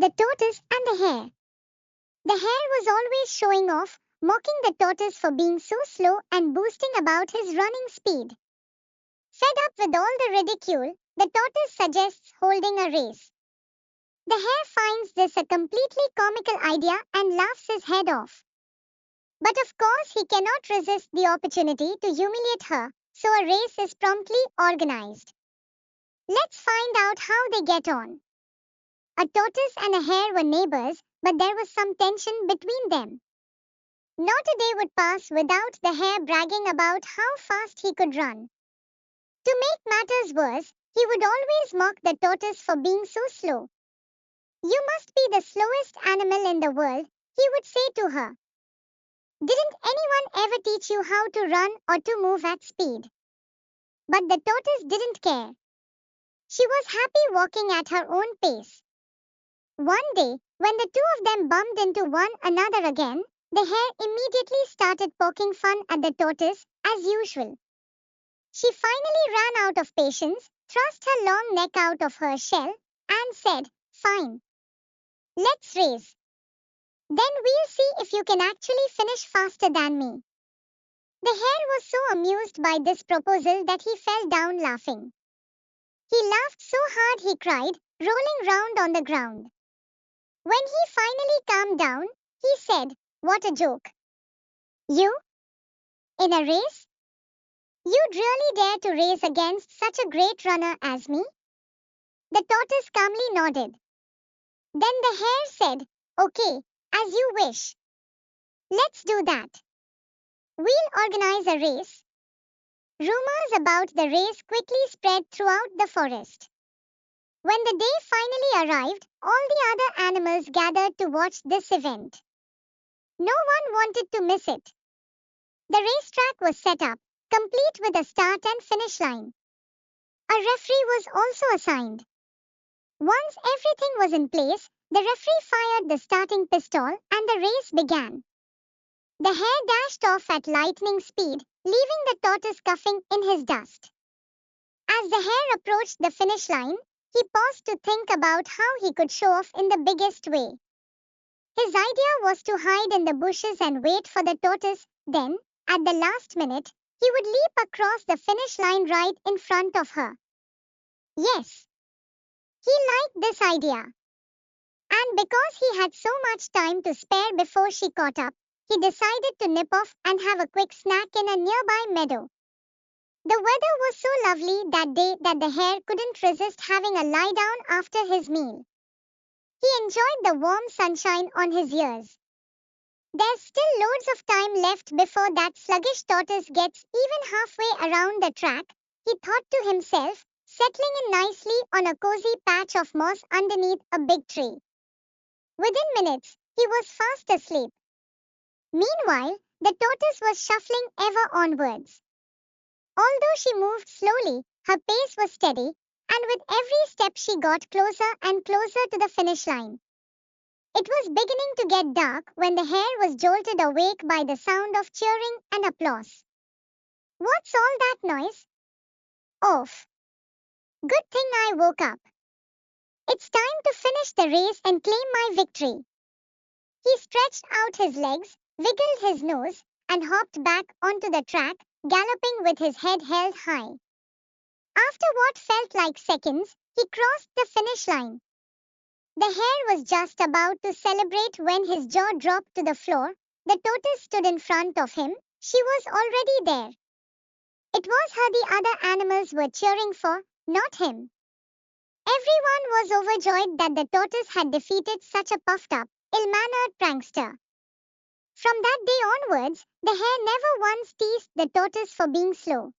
The Tortoise and the Hare. The hare was always showing off, mocking the tortoise for being so slow and boasting about his running speed. Fed up with all the ridicule, the tortoise suggests holding a race. The hare finds this a completely comical idea and laughs his head off. But of course, he cannot resist the opportunity to humiliate her, so a race is promptly organized. Let's find out how they get on. A tortoise and a hare were neighbors, but there was some tension between them. Not a day would pass without the hare bragging about how fast he could run. To make matters worse, he would always mock the tortoise for being so slow. You must be the slowest animal in the world, he would say to her. Didn't anyone ever teach you how to run or to move at speed? But the tortoise didn't care. She was happy walking at her own pace. One day, when the two of them bumped into one another again, the hare immediately started poking fun at the tortoise, as usual. She finally ran out of patience, thrust her long neck out of her shell, and said, "Fine. Let's race. Then we'll see if you can actually finish faster than me." The hare was so amused by this proposal that he fell down laughing. He laughed so hard he cried, rolling round on the ground. When he finally calmed down, he said, "What a joke. You? In a race? You'd really dare to race against such a great runner as me?" The tortoise calmly nodded. Then the hare said, "Okay, as you wish. Let's do that. We'll organize a race." Rumors about the race quickly spread throughout the forest. When the day finally arrived, all the other animals gathered to watch this event. No one wanted to miss it. The racetrack was set up, complete with a start and finish line. A referee was also assigned. Once everything was in place, the referee fired the starting pistol and the race began. The hare dashed off at lightning speed, leaving the tortoise coughing in his dust. As the hare approached the finish line, he paused to think about how he could show off in the biggest way. His idea was to hide in the bushes and wait for the tortoise, then, at the last minute, he would leap across the finish line right in front of her. Yes, he liked this idea. And because he had so much time to spare before she caught up, he decided to nip off and have a quick snack in a nearby meadow. The weather was so lovely that day that the hare couldn't resist having a lie down after his meal. He enjoyed the warm sunshine on his ears. There's still loads of time left before that sluggish tortoise gets even halfway around the track, he thought to himself, settling in nicely on a cozy patch of moss underneath a big tree. Within minutes, he was fast asleep. Meanwhile, the tortoise was shuffling ever onwards. Although she moved slowly, her pace was steady, and with every step she got closer and closer to the finish line. It was beginning to get dark when the hare was jolted awake by the sound of cheering and applause. "What's all that noise?" "Off. Good thing I woke up. It's time to finish the race and claim my victory." He stretched out his legs, wiggled his nose, and hopped back onto the track, galloping with his head held high. After what felt like seconds, he crossed the finish line. The hare was just about to celebrate when his jaw dropped to the floor. The tortoise stood in front of him. She was already there. It was her the other animals were cheering for, not him. Everyone was overjoyed that the tortoise had defeated such a puffed-up, ill-mannered prankster. From that day onwards, the hare never once teased the tortoise for being slow.